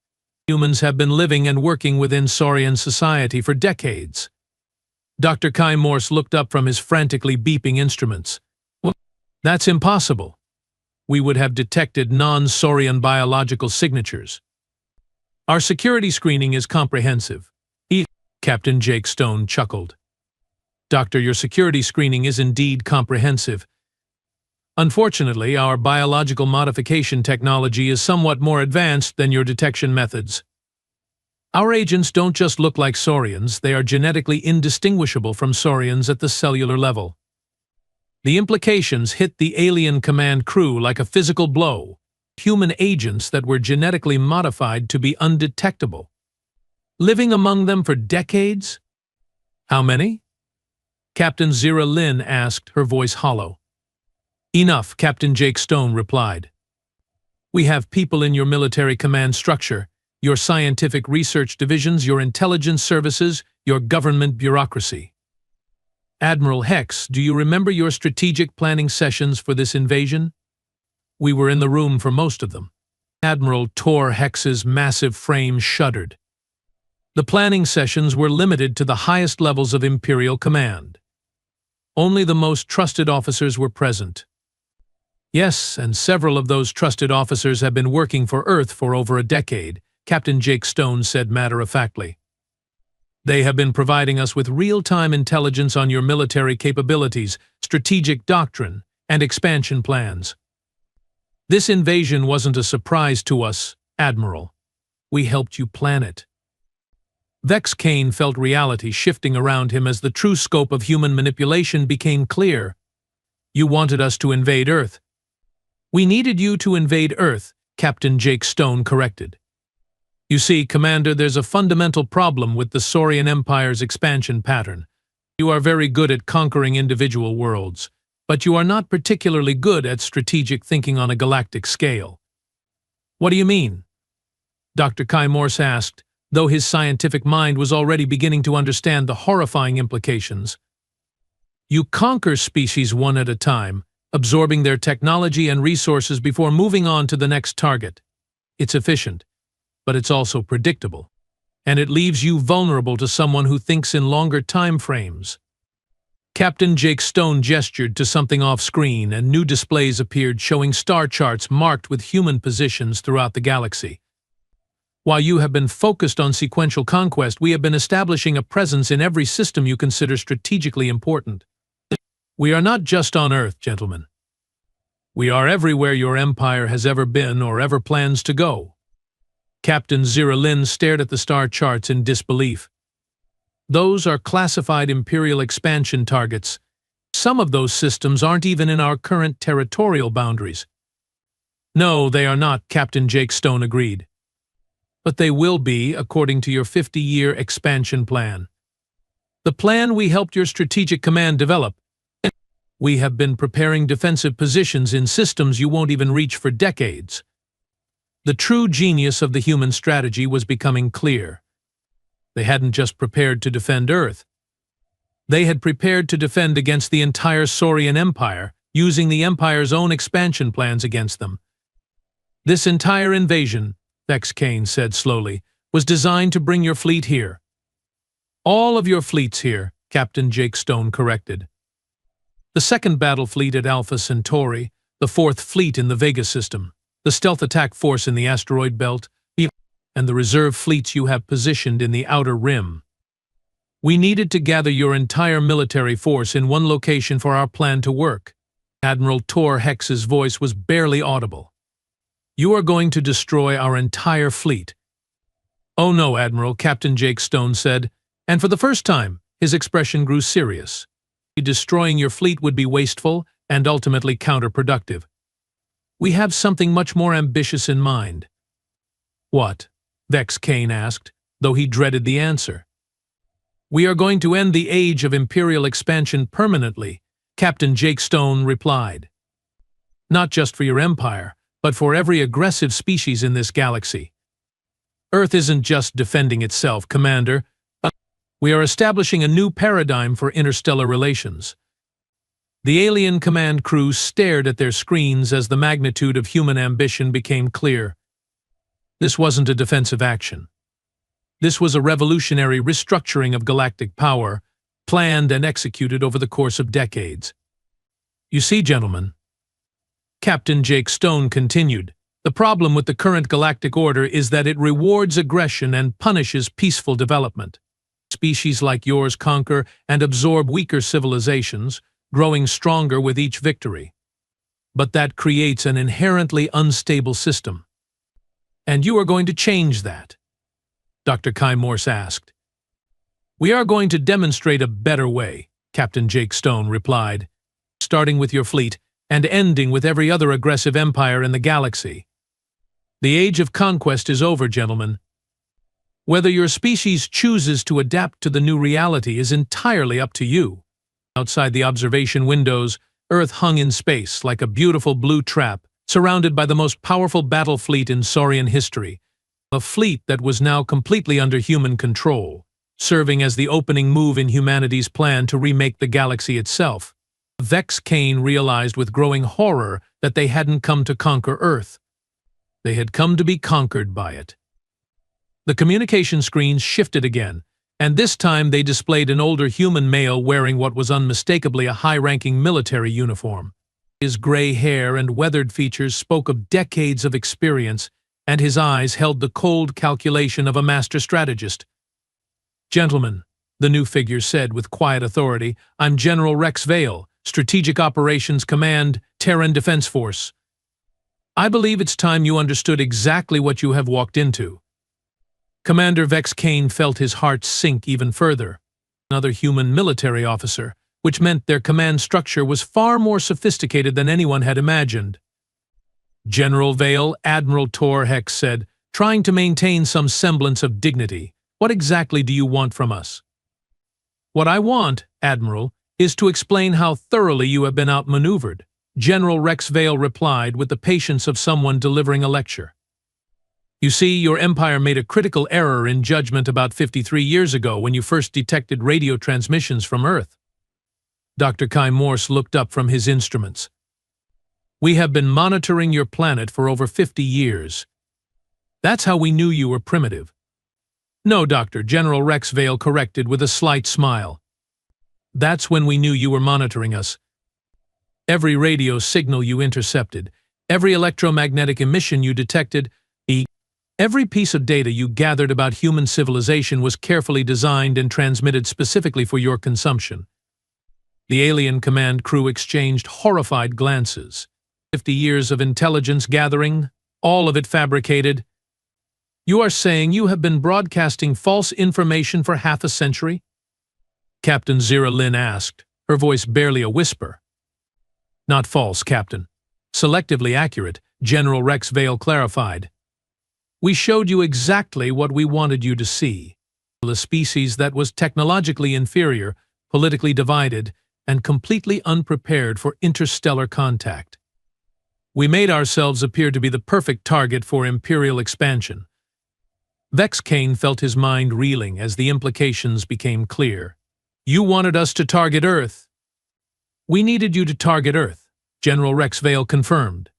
Humans have been living and working within Saurian society for decades." Dr. Kai Morse looked up from his frantically beeping instruments. "Well, that's impossible. We would have detected non-Saurian biological signatures. Our security screening is comprehensive." Captain Jake Stone chuckled. "Doctor, your security screening is indeed comprehensive. Unfortunately, our biological modification technology is somewhat more advanced than your detection methods. Our agents don't just look like Saurians, they are genetically indistinguishable from Saurians at the cellular level. The implications hit the alien command crew like a physical blow. Human agents that were genetically modified to be undetectable. Living among them for decades? How many?" Captain Zira Lin asked, her voice hollow. "Enough," Captain Jake Stone replied. "We have people in your military command structure, your scientific research divisions, your intelligence services, your government bureaucracy. Admiral Hex, do you remember your strategic planning sessions for this invasion?" "We were in the room for most of them." Admiral Tor Hex's massive frame shuddered. "The planning sessions were limited to the highest levels of Imperial command. Only the most trusted officers were present." "Yes, and several of those trusted officers have been working for Earth for over a decade," Captain Jake Stone said matter-of-factly. "They have been providing us with real-time intelligence on your military capabilities, strategic doctrine, and expansion plans. This invasion wasn't a surprise to us, Admiral. We helped you plan it." Vex Kane felt reality shifting around him as the true scope of human manipulation became clear. "You wanted us to invade Earth." "We needed you to invade Earth," Captain Jake Stone corrected. "You see, Commander, there's a fundamental problem with the Saurian Empire's expansion pattern. You are very good at conquering individual worlds, but you are not particularly good at strategic thinking on a galactic scale." "What do you mean?" Dr. Kai Morse asked, though his scientific mind was already beginning to understand the horrifying implications. "You conquer species one at a time, absorbing their technology and resources before moving on to the next target. It's efficient, but it's also predictable, and it leaves you vulnerable to someone who thinks in longer time frames." Captain Jake Stone gestured to something off-screen, and new displays appeared showing star charts marked with human positions throughout the galaxy. "While you have been focused on sequential conquest, we have been establishing a presence in every system you consider strategically important. We are not just on Earth, gentlemen. We are everywhere your empire has ever been or ever plans to go." Captain Zira Lin stared at the star charts in disbelief. "Those are classified Imperial expansion targets. Some of those systems aren't even in our current territorial boundaries." "No, they are not," Captain Jake Stone agreed. "But they will be, according to your 50-year expansion plan. The plan we helped your strategic command develop. We have been preparing defensive positions in systems you won't even reach for decades." The true genius of the human strategy was becoming clear. They hadn't just prepared to defend Earth. They had prepared to defend against the entire Saurian Empire, using the Empire's own expansion plans against them. "This entire invasion," Vex Kane said slowly, "was designed to bring your fleet here." "All of your fleets here," Captain Jake Stone corrected. "The 2nd Battle Fleet at Alpha Centauri, the 4th Fleet in the Vega system, the Stealth Attack Force in the asteroid belt, and the reserve fleets you have positioned in the Outer Rim. We needed to gather your entire military force in one location for our plan to work." Admiral Tor Hex's voice was barely audible. "You are going to destroy our entire fleet." "Oh no, Admiral," Captain Jake Stone said, and for the first time, his expression grew serious. "Destroying your fleet would be wasteful and ultimately counterproductive. We have something much more ambitious in mind." "What?" Vex Kane asked, though he dreaded the answer. "We are going to end the age of Imperial expansion permanently," Captain Jake Stone replied. "Not just for your empire, but for every aggressive species in this galaxy. Earth isn't just defending itself, Commander. We are establishing a new paradigm for interstellar relations. The alien command crew stared at their screens as the magnitude of human ambition became clear. This wasn't a defensive action. This was a revolutionary restructuring of galactic power, planned and executed over the course of decades. You see, gentlemen, Captain Jake Stone continued, the problem with the current galactic order is that it rewards aggression and punishes peaceful development. Species like yours conquer and absorb weaker civilizations, growing stronger with each victory. But that creates an inherently unstable system. And you are going to change that, Dr. Kai Morse asked. We are going to demonstrate a better way, Captain Jake Stone replied, starting with your fleet and ending with every other aggressive empire in the galaxy. The age of conquest is over, gentlemen. Whether your species chooses to adapt to the new reality is entirely up to you. Outside the observation windows, Earth hung in space like a beautiful blue trap, surrounded by the most powerful battle fleet in Saurian history, a fleet that was now completely under human control, serving as the opening move in humanity's plan to remake the galaxy itself. Vex Kane realized with growing horror that they hadn't come to conquer Earth. They had come to be conquered by it. The communication screens shifted again, and this time they displayed an older human male wearing what was unmistakably a high-ranking military uniform. His gray hair and weathered features spoke of decades of experience, and his eyes held the cold calculation of a master strategist. Gentlemen, the new figure said with quiet authority, I'm General Rex Vale, Strategic Operations Command, Terran Defense Force. I believe it's time you understood exactly what you have walked into. Commander Vex Kane felt his heart sink even further. Another human military officer, which meant their command structure was far more sophisticated than anyone had imagined. General Vale, Admiral Tor Hex said, trying to maintain some semblance of dignity, what exactly do you want from us? What I want, Admiral, is to explain how thoroughly you have been outmaneuvered, General Rex Vale replied with the patience of someone delivering a lecture. You see, your empire made a critical error in judgment about 53 years ago when you first detected radio transmissions from Earth. Dr. Kai Morse looked up from his instruments. We have been monitoring your planet for over 50 years. That's how we knew you were primitive. No, Doctor, General Rex Vale corrected with a slight smile. That's when we knew you were monitoring us. Every radio signal you intercepted, every electromagnetic emission you detected, every piece of data you gathered about human civilization was carefully designed and transmitted specifically for your consumption. The alien command crew exchanged horrified glances. 50 years of intelligence gathering, all of it fabricated. You are saying you have been broadcasting false information for half a century? Captain Zira Lin asked, her voice barely a whisper. Not false, Captain. Selectively accurate, General Rex Vale clarified. We showed you exactly what we wanted you to see. A species that was technologically inferior, politically divided, and completely unprepared for interstellar contact. We made ourselves appear to be the perfect target for imperial expansion. Vex Kane felt his mind reeling as the implications became clear. You wanted us to target Earth. We needed you to target Earth, General Rex Vale confirmed.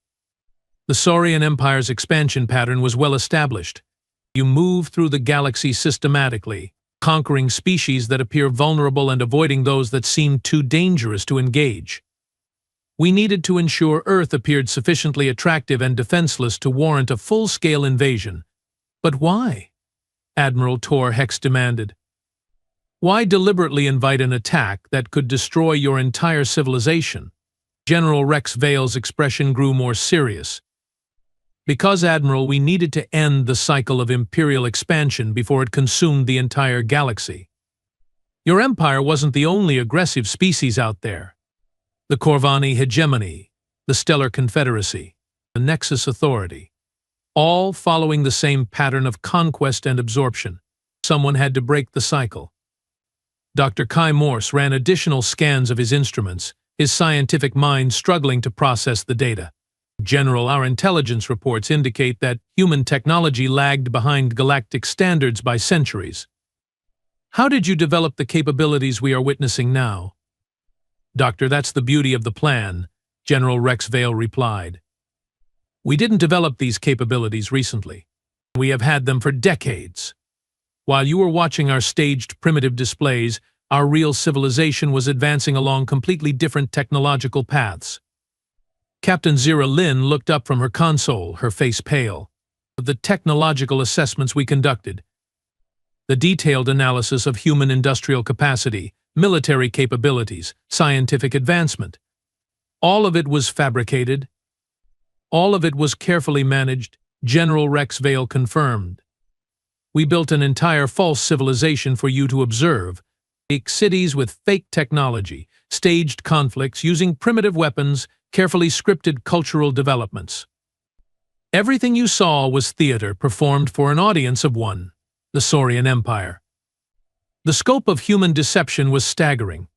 The Saurian Empire's expansion pattern was well established. You move through the galaxy systematically, conquering species that appear vulnerable and avoiding those that seem too dangerous to engage. We needed to ensure Earth appeared sufficiently attractive and defenseless to warrant a full-scale invasion. But why? Admiral Tor Hex demanded. Why deliberately invite an attack that could destroy your entire civilization? General Rex Vale's expression grew more serious. Because, Admiral, we needed to end the cycle of imperial expansion before it consumed the entire galaxy. Your empire wasn't the only aggressive species out there. The Corvani hegemony, the Stellar Confederacy, the Nexus Authority, all following the same pattern of conquest and absorption. Someone had to break the cycle. Dr. Kai Morse ran additional scans of his instruments, his scientific mind struggling to process the data. General, our intelligence reports indicate that human technology lagged behind galactic standards by centuries. How did you develop the capabilities we are witnessing now? Doctor, that's the beauty of the plan, General Rex Vale replied. We didn't develop these capabilities recently. We have had them for decades. While you were watching our staged primitive displays, our real civilization was advancing along completely different technological paths. Captain Zira Lin looked up from her console, her face pale. The technological assessments we conducted, the detailed analysis of human industrial capacity, military capabilities, scientific advancement, all of it was fabricated. All of it was carefully managed, General Rex Vale confirmed. We built an entire false civilization for you to observe. Fake cities with fake technology, staged conflicts using primitive weapons, carefully scripted cultural developments. Everything you saw was theater performed for an audience of one, the Saurian Empire. The scope of human deception was staggering.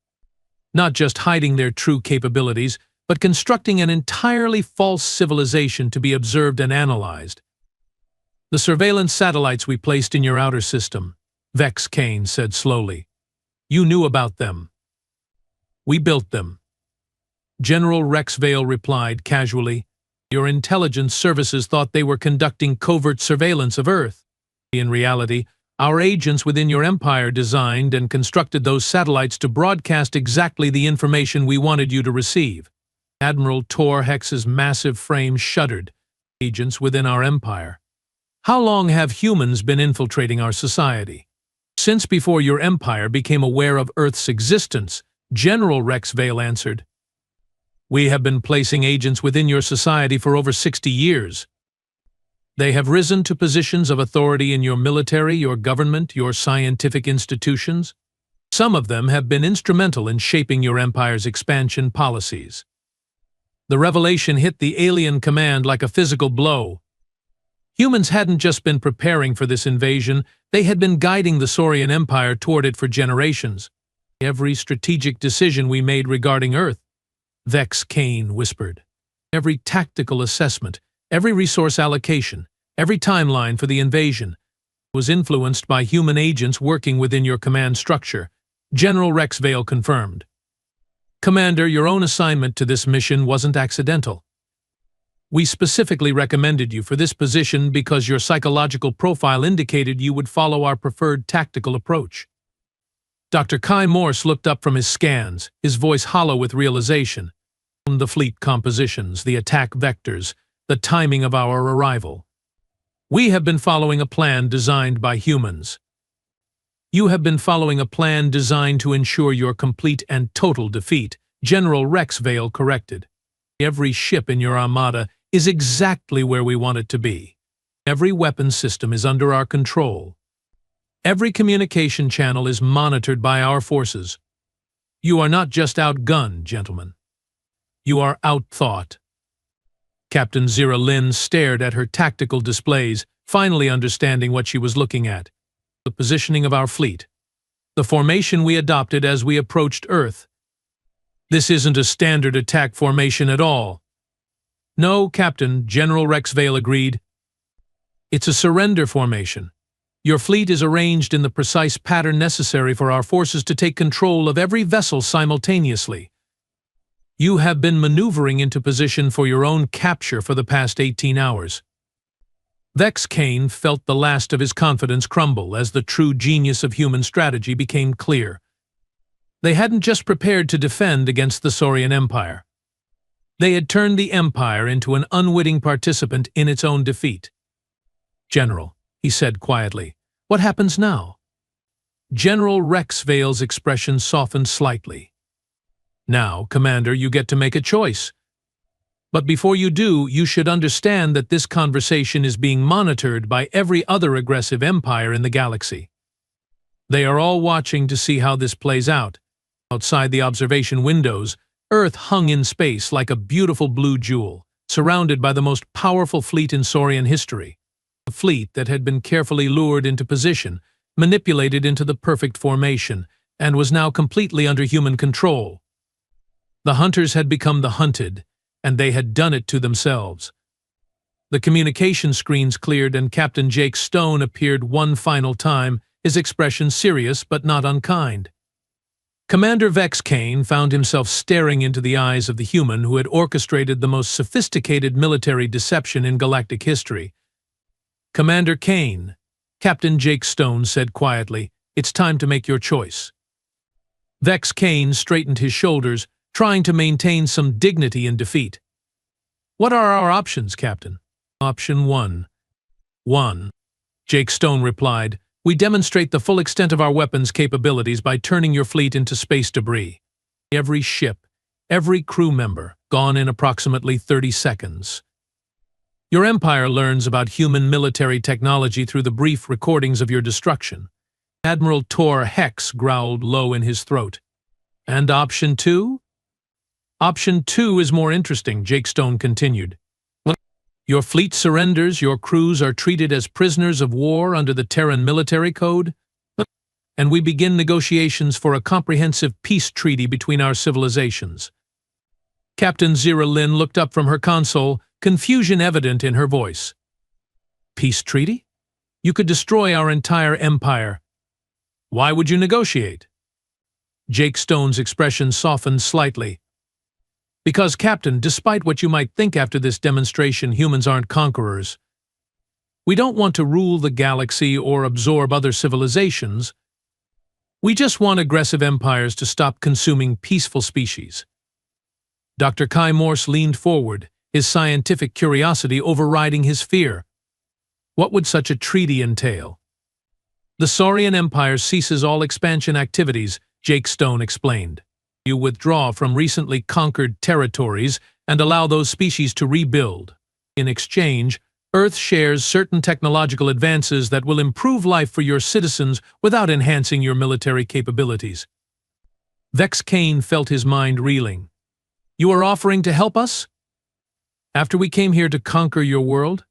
Not just hiding their true capabilities, but constructing an entirely false civilization to be observed and analyzed. The surveillance satellites we placed in your outer system, Vex Kane said slowly. You knew about them. We built them. General Rex Vale replied casually. Your intelligence services thought they were conducting covert surveillance of Earth. In reality, our agents within your empire designed and constructed those satellites to broadcast exactly the information we wanted you to receive. Admiral Tor Hex's massive frame shuddered. Agents within our empire. How long have humans been infiltrating our society? Since before your empire became aware of Earth's existence, General Rex Vale answered. We have been placing agents within your society for over 60 years. They have risen to positions of authority in your military, your government, your scientific institutions. Some of them have been instrumental in shaping your empire's expansion policies. The revelation hit the alien command like a physical blow. Humans hadn't just been preparing for this invasion, they had been guiding the Saurian Empire toward it for generations. Every strategic decision we made regarding Earth, Vex Kane whispered. Every tactical assessment, every resource allocation, every timeline for the invasion was influenced by human agents working within your command structure, General Rex Vale confirmed. Commander, your own assignment to this mission wasn't accidental. We specifically recommended you for this position because your psychological profile indicated you would follow our preferred tactical approach. Dr. Kai Morse looked up from his scans, his voice hollow with realization. The fleet compositions, the attack vectors, the timing of our arrival. We have been following a plan designed by humans. You have been following a plan designed to ensure your complete and total defeat, General Rex Vale corrected. Every ship in your armada is exactly where we want it to be. Every weapon system is under our control. Every communication channel is monitored by our forces. You are not just outgunned, gentlemen. You are outthought. Captain Zira Lin stared at her tactical displays, finally understanding what she was looking at. The positioning of our fleet. The formation we adopted as we approached Earth. This isn't a standard attack formation at all. No, Captain, General Rex Vale agreed. It's a surrender formation. Your fleet is arranged in the precise pattern necessary for our forces to take control of every vessel simultaneously. You have been maneuvering into position for your own capture for the past 18 hours. Vex Kane felt the last of his confidence crumble as the true genius of human strategy became clear. They hadn't just prepared to defend against the Saurian Empire. They had turned the Empire into an unwitting participant in its own defeat. General, he said quietly, what happens now? General Rex Vale's expression softened slightly. Now, Commander, you get to make a choice. But before you do, you should understand that this conversation is being monitored by every other aggressive empire in the galaxy. They are all watching to see how this plays out. Outside the observation windows, Earth hung in space like a beautiful blue jewel, surrounded by the most powerful fleet in Saurian history. A fleet that had been carefully lured into position, manipulated into the perfect formation, and was now completely under human control. The hunters had become the hunted, and they had done it to themselves. The communication screens cleared and Captain Jake Stone appeared one final time, his expression serious but not unkind. Commander Vex Kane found himself staring into the eyes of the human who had orchestrated the most sophisticated military deception in galactic history. "Commander Kane," Captain Jake Stone said quietly, "it's time to make your choice." Vex Kane straightened his shoulders, trying to maintain some dignity in defeat. "What are our options, Captain?" "Option 1. 1. Jake Stone replied, "We demonstrate the full extent of our weapons capabilities by turning your fleet into space debris. Every ship, every crew member, gone in approximately 30 seconds. Your empire learns about human military technology through the brief recordings of your destruction." Admiral Tor Hex growled low in his throat. "And option 2? "Option 2 is more interesting," Jake Stone continued. "Your fleet surrenders, your crews are treated as prisoners of war under the Terran military code, and we begin negotiations for a comprehensive peace treaty between our civilizations." Captain Zira Lin looked up from her console, confusion evident in her voice. "Peace treaty? You could destroy our entire empire. Why would you negotiate?" Jake Stone's expression softened slightly. "Because, Captain, despite what you might think after this demonstration, humans aren't conquerors. We don't want to rule the galaxy or absorb other civilizations. We just want aggressive empires to stop consuming peaceful species." Dr. Kai Morse leaned forward, his scientific curiosity overriding his fear. "What would such a treaty entail?" "The Saurian Empire ceases all expansion activities," Jake Stone explained. "You withdraw from recently conquered territories and allow those species to rebuild. In exchange, Earth shares certain technological advances that will improve life for your citizens without enhancing your military capabilities." Vex Kane felt his mind reeling. "You are offering to help us? After we came here to conquer your world?"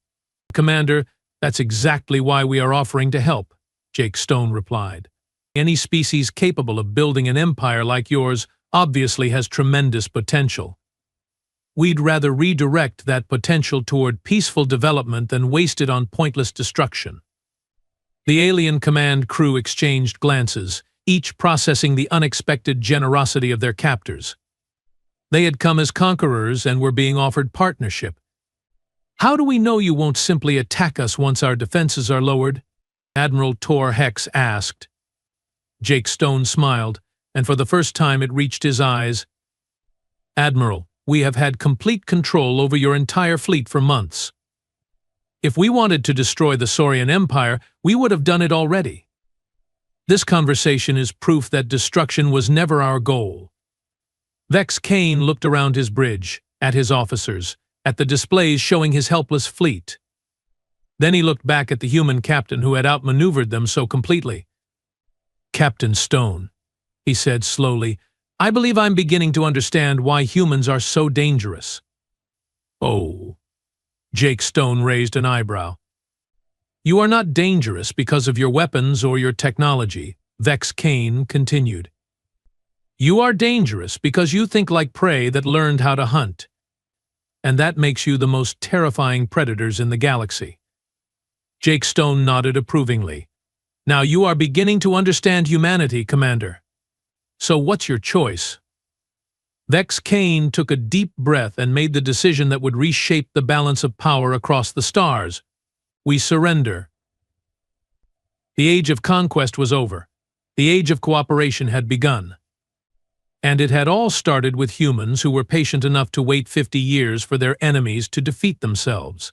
"Commander, that's exactly why we are offering to help," Jake Stone replied. "Any species capable of building an empire like yours obviously has tremendous potential. We'd rather redirect that potential toward peaceful development than waste it on pointless destruction." The alien command crew exchanged glances, each processing the unexpected generosity of their captors. They had come as conquerors and were being offered partnership. "How do we know you won't simply attack us once our defenses are lowered?" Admiral Tor Hex asked. Jake Stone smiled, and for the first time it reached his eyes. "Admiral, we have had complete control over your entire fleet for months. If we wanted to destroy the Saurian Empire, we would have done it already. This conversation is proof that destruction was never our goal." Vex Kane looked around his bridge, at his officers, at the displays showing his helpless fleet. Then he looked back at the human captain who had outmaneuvered them so completely. "Captain Stone," he said slowly, "I believe I'm beginning to understand why humans are so dangerous." "Oh." Jake Stone raised an eyebrow. "You are not dangerous because of your weapons or your technology," Vex Kane continued. "You are dangerous because you think like prey that learned how to hunt. And that makes you the most terrifying predators in the galaxy." Jake Stone nodded approvingly. "Now you are beginning to understand humanity, Commander. So what's your choice?" Vex Kane took a deep breath and made the decision that would reshape the balance of power across the stars. "We surrender." The age of conquest was over. The age of cooperation had begun. And it had all started with humans who were patient enough to wait 50 years for their enemies to defeat themselves.